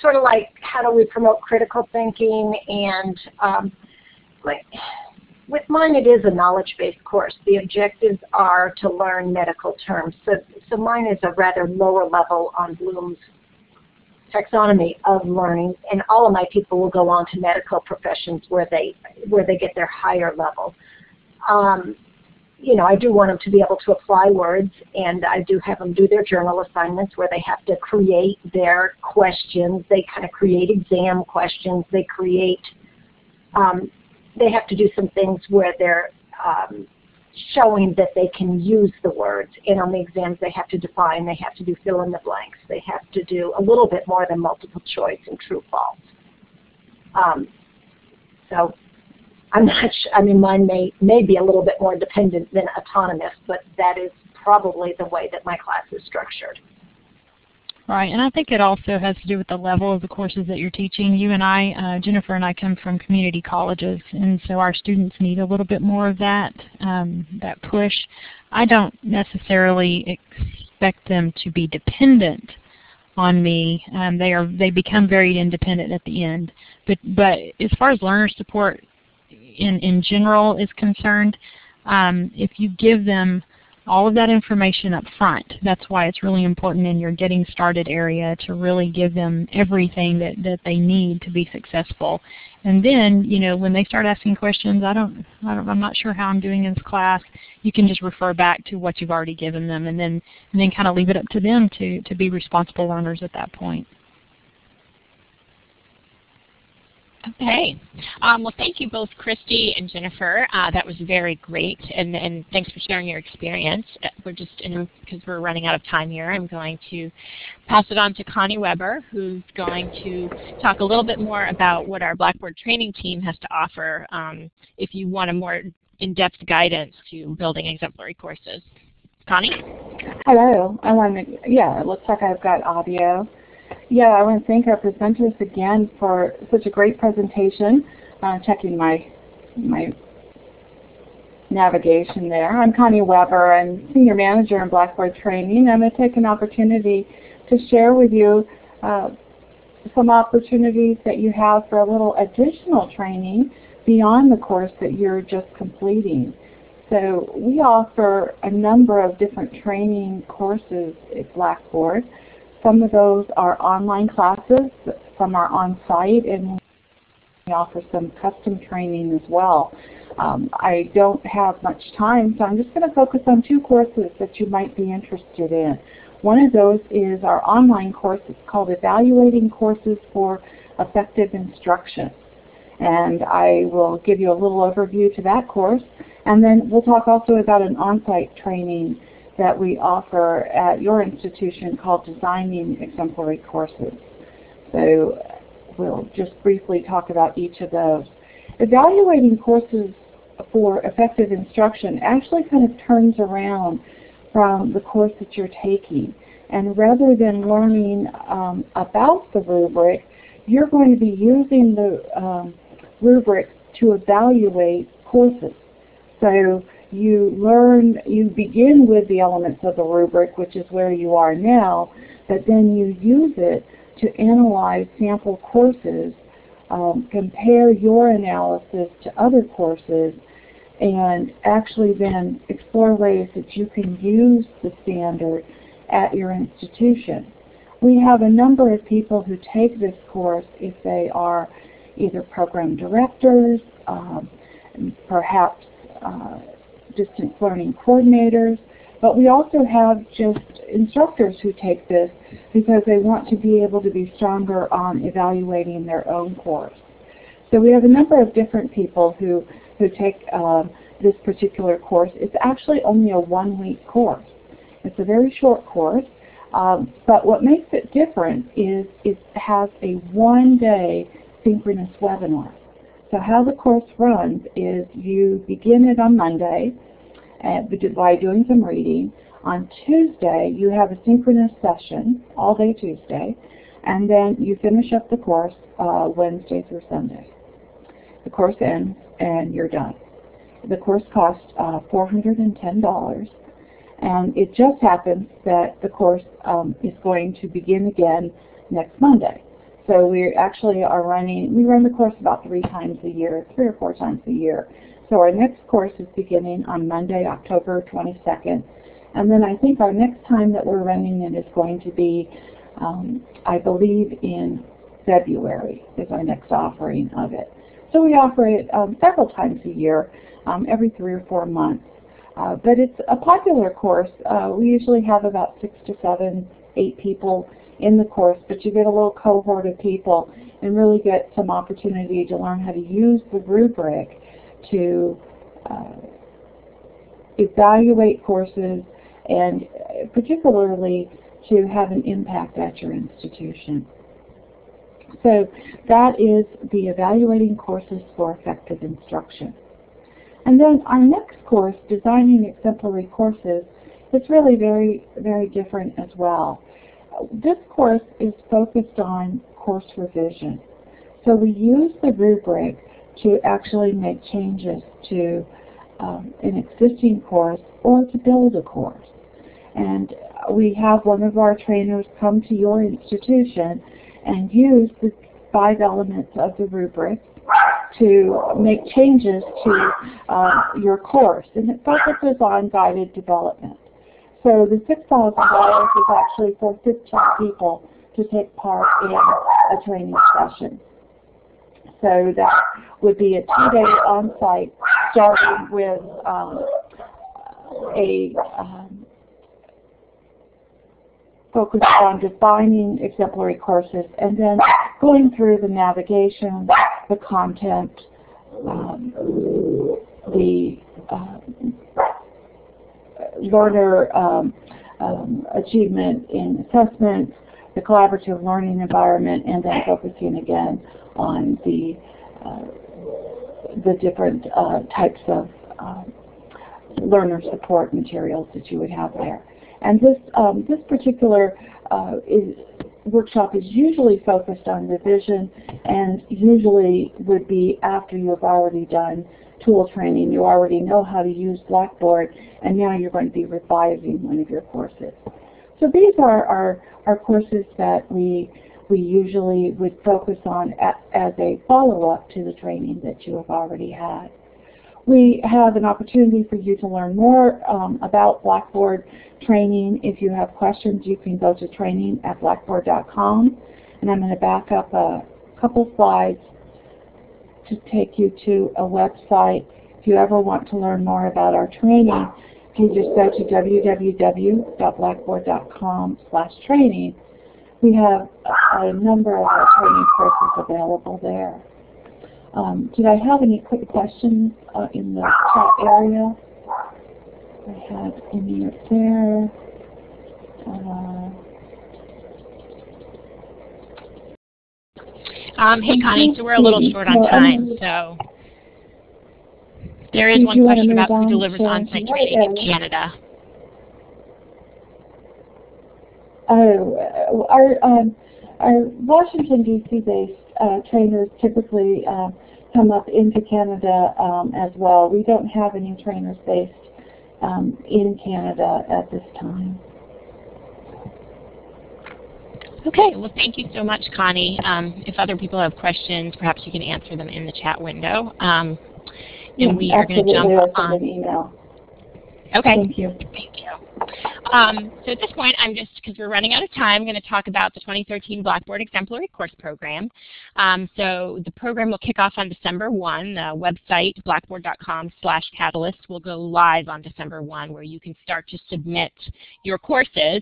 Sort of like, how do we promote critical thinking? And with mine, it is a knowledge-based course. The objectives are to learn medical terms. So mine is a rather lower level on Bloom's taxonomy of learning, and all of my people will go on to medical professions where they get their higher level. I do want them to be able to apply words, and I do have them do their journal assignments where they have to create their questions. They kind of create exam questions. They have to do some things where they're showing that they can use the words. And on the exams, they have to define. They have to do fill in the blanks. They have to do a little bit more than multiple choice and true false. So I'm not sure. I mean, mine may be a little bit more dependent than autonomous, but that is probably the way that my class is structured. Right, and I think it also has to do with the level of the courses that you're teaching. You and I, Jennifer and I, come from community colleges, and so our students need a little bit more of that, that push. I don't necessarily expect them to be dependent on me. They become very independent at the end. But as far as learner support in general is concerned, if you give them all of that information up front, that's why it's really important in your getting started area to really give them everything that they need to be successful. And then, when they start asking questions, I'm not sure how I'm doing in this class, you can just refer back to what you've already given them, and then kind of leave it up to them to be responsible learners at that point. Okay. Well, thank you both, Christy and Jennifer. That was very great, and thanks for sharing your experience. Because we're running out of time here, I'm going to pass it on to Connie Weber, who's going to talk a little bit more about what our Blackboard training team has to offer if you want a more in-depth guidance to building exemplary courses. Connie? Hello. It looks like I've got audio. Yeah, I want to thank our presenters again for such a great presentation. Checking my navigation there. I'm Connie Weber. I'm Senior Manager in Blackboard Training. I'm going to take an opportunity to share with you some opportunities that you have for a little additional training beyond the course that you're just completing. So we offer a number of different training courses at Blackboard. Some of those are online classes, some are on-site, and we offer some custom training as well. I don't have much time, so I'm just going to focus on two courses that you might be interested in. One of those is our online course. It's called Evaluating Courses for Effective Instruction. And I will give you a little overview to that course. And then we'll talk also about an on-site training that we offer at your institution called Designing Exemplary Courses. So we'll just briefly talk about each of those. Evaluating courses for effective instruction actually kind of turns around from the course that you're taking. And rather than learning about the rubric, you're going to be using the rubric to evaluate courses. So you begin with the elements of the rubric, which is where you are now, but then you use it to analyze sample courses compare your analysis to other courses, and actually then explore ways that you can use the standard at your institution. We have a number of people who take this course if they are either program directors, perhaps distance learning coordinators, but we also have just instructors who take this because they want to be able to be stronger on evaluating their own course. So we have a number of different people who take this particular course. It's actually only a one-week course. It's a very short course, but what makes it different is it has a one-day synchronous webinar. So how the course runs is you begin it on Monday by doing some reading. On Tuesday, you have a synchronous session, all day Tuesday, and then you finish up the course Wednesday through Sunday. The course ends and you're done. The course costs $410, and it just happens that the course is going to begin again next Monday. So we actually we run the course about 3 times a year, 3 or 4 times a year. So our next course is beginning on Monday, October 22nd. And then I think our next time that we're running it is going to be, I believe, in February is our next offering of it. So we offer it several times a year, every 3 or 4 months. But it's a popular course. We usually have about 6 to 7, 8 people in the course, but you get a little cohort of people and really get some opportunity to learn how to use the rubric to evaluate courses and particularly to have an impact at your institution. So that is the Evaluating Courses for Effective Instruction. And then our next course, Designing Exemplary Courses, is really very, very different as well. This course is focused on course revision. So we use the rubric to actually make changes to an existing course or to build a course. And we have one of our trainers come to your institution and use the 5 elements of the rubric to make changes to your course. And it focuses on guided development. So the $6,000 is actually for 15 people to take part in a training session. So that would be a 2-day on-site, starting with a focus on defining exemplary courses and then going through the navigation, the content, the learner achievement in assessments, the collaborative learning environment, and then focusing again on the different types of learner support materials that you would have there. And this particular workshop is usually focused on revision and usually would be after you've already done tool training. You already know how to use Blackboard, and now you're going to be revising one of your courses. So these are our courses that we usually would focus on as a follow-up to the training that you have already had. We have an opportunity for you to learn more about Blackboard training. If you have questions, you can go to training@blackboard.com. And I'm going to back up a couple slides to take you to a website. If you ever want to learn more about our training, you just go to www.blackboard.com/training. We have a number of our training courses available there. Did I have any quick questions in the chat area? I had any up there. Hey Connie, so we're a little short on time, so there is one question about who delivers on-site training in Canada. Oh, our Washington, D.C. based trainers typically come up into Canada as well. We don't have any trainers based in Canada at this time. Okay, well thank you so much, Connie. If other people have questions, perhaps you can answer them in the chat window. And we are going to jump on an email. Okay. Thank you. Thank you. So at this point, I'm just, because we're running out of time, going to talk about the 2013 Blackboard Exemplary Course Program. So the program will kick off on December 1. The website, blackboard.com/catalyst, will go live on December 1, where you can start to submit your courses.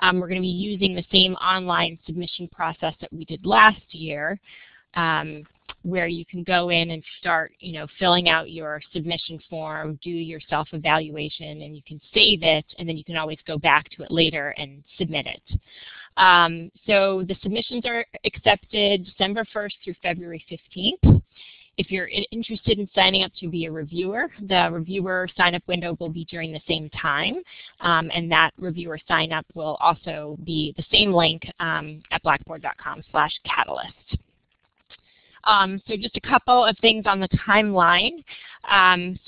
We're going to be using the same online submission process that we did last year, where you can go in and start, filling out your submission form, do your self-evaluation, and you can save it, and then you can always go back to it later and submit it. So the submissions are accepted December 1st through February 15th. If you're interested in signing up to be a reviewer, the reviewer sign-up window will be during the same time, and that reviewer sign-up will also be the same link at blackboard.com/catalyst. So just a couple of things on the timeline.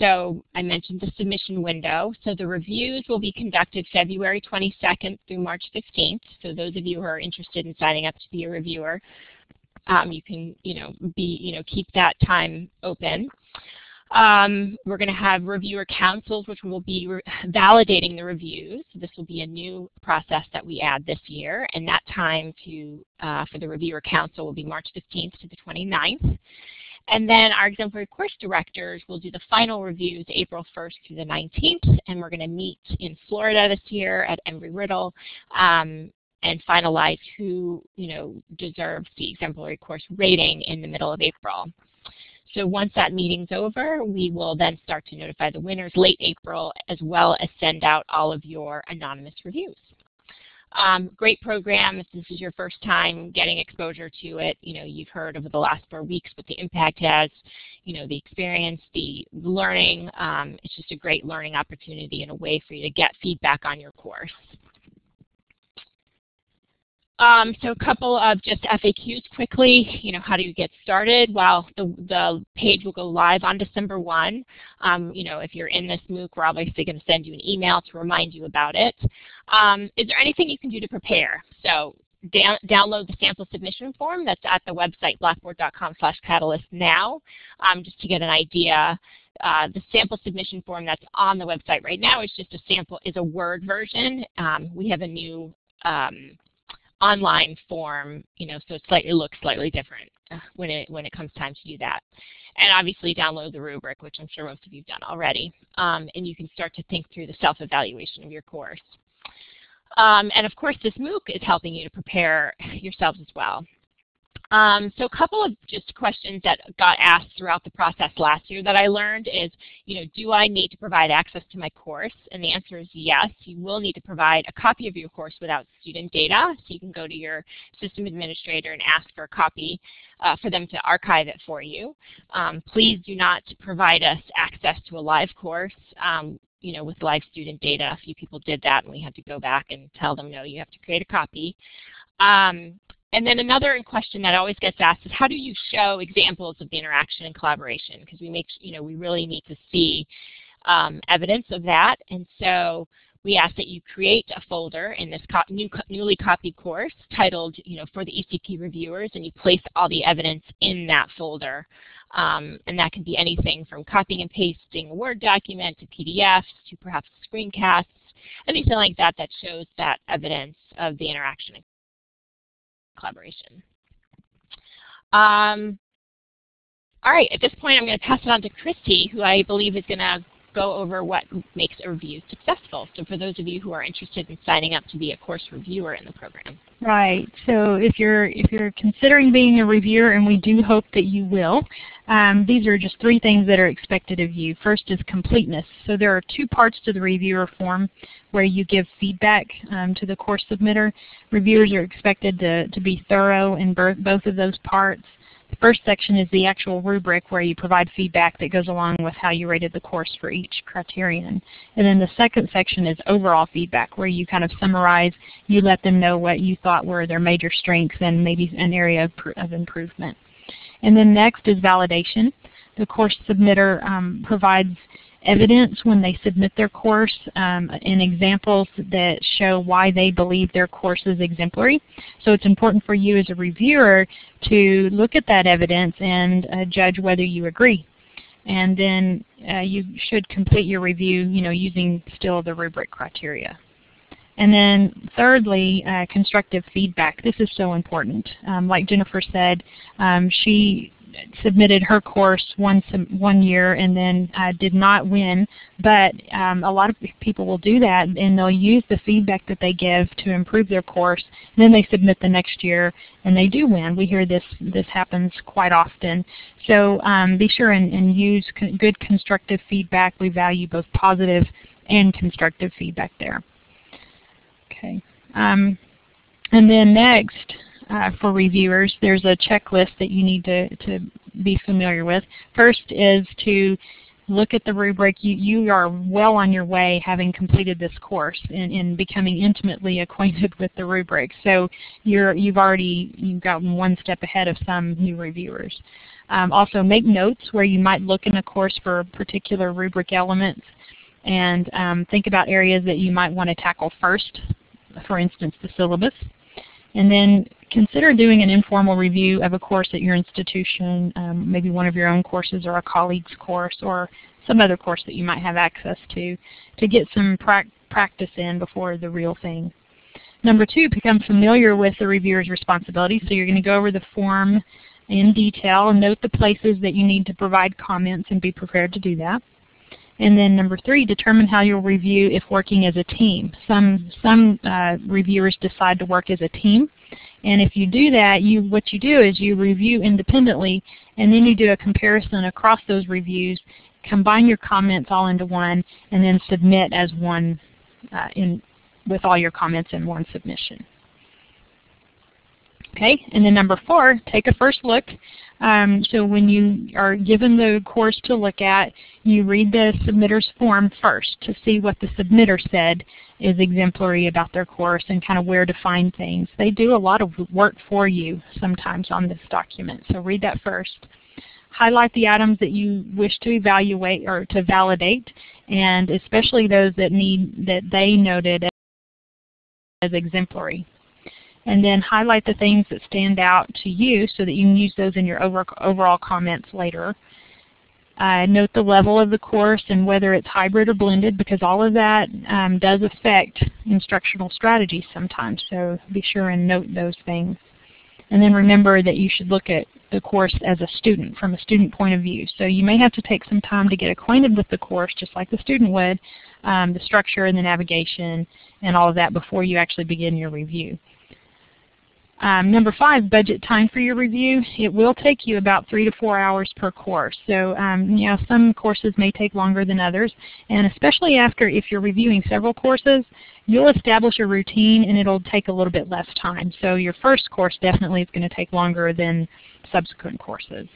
So I mentioned the submission window. So the reviews will be conducted February 22nd through March 15th. So those of you who are interested in signing up to be a reviewer, you can, keep that time open. We're going to have reviewer councils, which will be validating the reviews. This will be a new process that we add this year, and that time for the reviewer council will be March 15th to the 29th. And then our exemplary course directors will do the final reviews April 1st through the 19th, and we're going to meet in Florida this year at Embry-Riddle and finalize who deserves the exemplary course rating in the middle of April. So once that meeting's over, we will then start to notify the winners late April, as well as send out all of your anonymous reviews. Great program. If this is your first time getting exposure to it, you've heard over the last 4 weeks what the impact has, the experience, the learning. It's just a great learning opportunity and a way for you to get feedback on your course. So a couple of just FAQs quickly. How do you get started? Well, the page will go live on December 1. If you're in this MOOC, we're obviously going to send you an email to remind you about it. Is there anything you can do to prepare? So download the sample submission form that's at the website blackboard.com/catalyst now, just to get an idea. The sample submission form that's on the website right now is just a Word version. We have a new online form, so it looks slightly different when it comes time to do that. And obviously download the rubric, which I'm sure most of you have done already, and you can start to think through the self-evaluation of your course. And of course, this MOOC is helping you to prepare yourselves as well. So a couple of just questions that got asked throughout the process last year that I learned is, do I need to provide access to my course? And the answer is yes. You will need to provide a copy of your course without student data. So you can go to your system administrator and ask for a copy for them to archive it for you. Please do not provide us access to a live course. With live student data. A few people did that, and we had to go back and tell them, no, you have to create a copy. And then another question that always gets asked is, how do you show examples of the interaction and collaboration? Because we really need to see evidence of that. And so we ask that you create a folder in this newly copied course titled, for the ECP reviewers, and you place all the evidence in that folder. And that can be anything from copying and pasting a Word document to PDFs to perhaps screencasts, anything like that that shows that evidence of the interaction and collaboration. All right, at this point I'm going to pass it on to Christy, who I believe is going to go over what makes a review successful. So for those of you who are interested in signing up to be a course reviewer in the program. Right. So if you're considering being a reviewer, and we do hope that you will, these are just 3 things that are expected of you. First is completeness. So there are 2 parts to the reviewer form where you give feedback to the course submitter. Reviewers are expected to be thorough in both of those parts. The first section is the actual rubric, where you provide feedback that goes along with how you rated the course for each criterion. And then the second section is overall feedback, where you kind of summarize, you let them know what you thought were their major strengths and maybe an area of improvement. And then next is validation. The course submitter provides evidence when they submit their course and examples that show why they believe their course is exemplary. So it's important for you as a reviewer to look at that evidence and judge whether you agree. And then you should complete your review, using still the rubric criteria. And then thirdly, constructive feedback. This is so important. Like Jennifer said, she submitted her course one year and then did not win, but a lot of people will do that, and they'll use the feedback that they give to improve their course, and then they submit the next year and they do win. We hear this happens quite often. So be sure and use good constructive feedback. We value both positive and constructive feedback there. Okay. And then next, for reviewers, there's a checklist that you need to be familiar with. First is to look at the rubric. You are well on your way having completed this course and becoming intimately acquainted with the rubric. So you've gotten one step ahead of some new reviewers. Also make notes where you might look in a course for particular rubric elements, and think about areas that you might want to tackle first, for instance the syllabus. And then consider doing an informal review of a course at your institution, maybe one of your own courses or a colleague's course or some other course that you might have access to get some practice in before the real thing. Number 2, become familiar with the reviewer's responsibilities. So you're going to go over the form in detail and note the places that you need to provide comments and be prepared to do that. And then number 3, determine how you'll review if working as a team. Some reviewers decide to work as a team. And if you do that, what you do is you review independently, and then you do a comparison across those reviews, combine your comments all into one, and then submit as one with all your comments in one submission. Okay, and then number 4, take a first look. So when you are given the course to look at, you read the submitter's form first to see what the submitter said is exemplary about their course and kind of where to find things. They do a lot of work for you sometimes on this document, so read that first. Highlight the items that you wish to evaluate or to validate, and especially those that they noted as exemplary. And then highlight the things that stand out to you so that you can use those in your overall comments later. Note the level of the course and whether it's hybrid or blended, because all of that does affect instructional strategies sometimes, so be sure and note those things. And then remember that you should look at the course as a student, from a student point of view. So you may have to take some time to get acquainted with the course, just like the student would, the structure and the navigation and all of that before you actually begin your review. Number 5, budget time for your review. It will take you about 3 to 4 hours per course. So some courses may take longer than others, and especially if you're reviewing several courses, you'll establish a routine and it'll take a little bit less time. So your first course definitely is going to take longer than subsequent courses.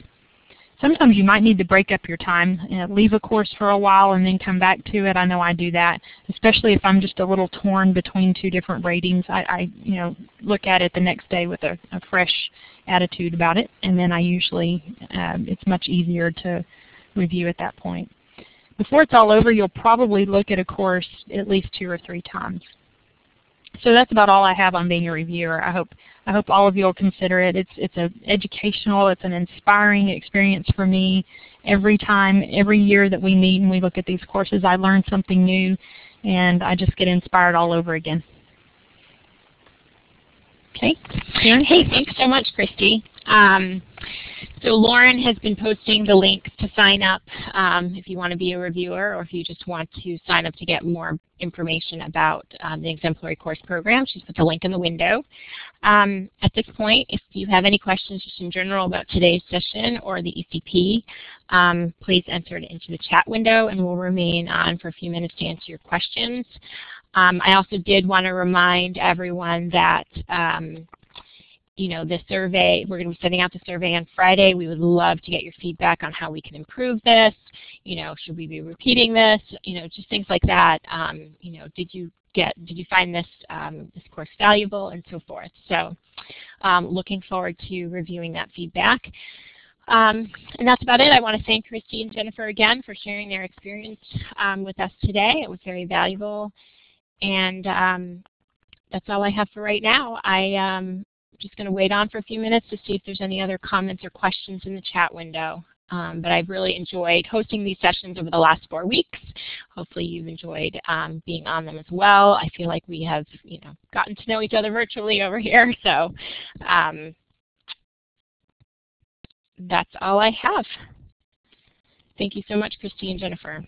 Sometimes you might need to break up your time, leave a course for a while and then come back to it. I know I do that, especially if I'm just a little torn between 2 different ratings. I look at it the next day with a fresh attitude about it, and then I usually, it's much easier to review at that point. Before it's all over, you'll probably look at a course at least 2 or 3 times. So that's about all I have on being a reviewer. I hope all of you will consider it. It's an educational, it's an inspiring experience for me. Every year that we meet and we look at these courses, I learn something new, and I just get inspired all over again. Okay, Karen? Hey, thanks so much, Christy. So Lauren has been posting the link to sign up if you want to be a reviewer, or if you just want to sign up to get more information about the Exemplary Course Program. She's put the link in the window. At this point, if you have any questions just in general about today's session or the ECP, please enter it into the chat window, and we'll remain on for a few minutes to answer your questions. I also did want to remind everyone that the survey, we're going to be sending out the survey on Friday. We would love to get your feedback on how we can improve this. Should we be repeating this? Just things like that. Did you find this this course valuable, and so forth. So looking forward to reviewing that feedback. And that's about it. I want to thank Christy and Jennifer again for sharing their experience with us today. It was very valuable. And that's all I have for right now. I'm just going to wait on for a few minutes to see if there's any other comments or questions in the chat window. But I've really enjoyed hosting these sessions over the last 4 weeks. Hopefully you've enjoyed being on them as well. I feel like we have, gotten to know each other virtually over here. So that's all I have. Thank you so much, Christy and Jennifer.